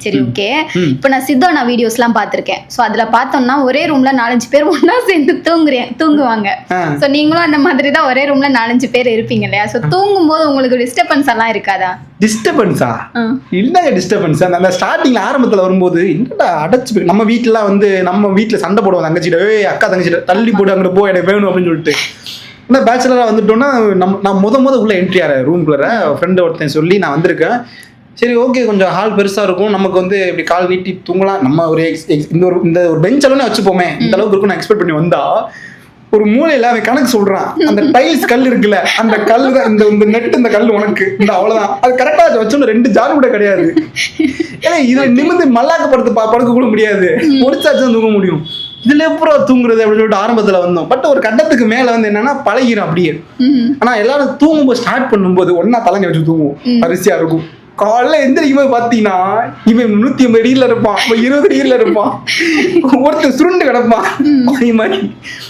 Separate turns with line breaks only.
சரி, ஓகே. இப்போ நான் சித்தோனா வீடியோஸ்லாம் பார்த்துருக்கேன். ஸோ அதில் பார்த்தோம்னா ஒரே ரூம்ல 4-5 பேர் ஒன்றா சேர்ந்து தூங்குவாங்க. ஸோ நீங்களும் அந்த மாதிரி தான் ஒரே ரூம்ல 4-5 பேர் இருப்பீங்க இல்லையா? ஸோ தூங்கும்போது உங்களுக்கு டிஸ்டர்பன்ஸ் எல்லாம் இருக்காதா?
டிஸ்டர்பன்ஸா? இல்லைங்க, டிஸ்டர்பன்ஸ் அந்த ஸ்டார்டிங்ல ஆரம்பத்தில் வரும்போது என்னடா அடைச்சு நம்ம வீட்டிலாம் வந்து நம்ம வீட்டில் சண்டை போடுவோம் தங்கச்சிட்ட, அக்கா தங்கச்சிட்ட தள்ளி போட்டு அங்கே போ எனக்கு வேணும் அப்படின்னு சொல்லிட்டு. ஆனால் பேச்சுலராக வந்துட்டோன்னா நான் முத உள்ள என்ட்ரி ஆகிறேன் ரூம்குள்ளே. ஃப்ரெண்டு ஒருத்தன் சொல்லி நான் வந்திருக்கேன். சரி, ஓகே, கொஞ்சம் ஹால் பெருசாக இருக்கும், நமக்கு வந்து இப்படி கால் நீட்டி தூங்கலாம், நம்ம ஒரு இந்த ஒரு பெஞ்ச் அளவுன்னு வச்சுப்போமே, இந்த அளவுக்கு இருக்கும் நான் எக்ஸ்பெக்ட் பண்ணி வந்தா ஒரு மூலையில அவன் கணக்கு சொல்றான். அந்த டைல்ஸ் கல் இருக்குல்ல, அந்த கல் தான் இந்த நெட், இந்த கல் உனக்கு இந்த அவ்வளவுதான், அது கரெக்டா வச்சோம்னா 2 ஜார் கூட கிடையாது. ஏன்னா இதை நிமிந்து மல்லாக்க படுக்க கூட முடியாது, முடிச்சாச்சு தான் தூங்க முடியும். இதுல எப்பறம் தூங்குறது அப்படின்னு சொல்லிட்டு ஆரம்பத்துல வந்தோம். பட் ஒரு கட்டத்துக்கு மேல வந்து என்னன்னா பழகிரும் அப்படியே. ஆனா எல்லாரும் தூங்கும்போது ஸ்டார்ட் பண்ணும்போது ஒன்னா தலைங்க வச்சு தூங்குவோம், அரிசியா இருக்கும். காலைல எந்திரிக்கும் போது பாத்தீங்கன்னா இவன் 150 டிகிரில இருப்பான், 20 டிகிரில இருப்பான், ஒருத்தர் சுருண்டு கிடப்பான் மாதிரி.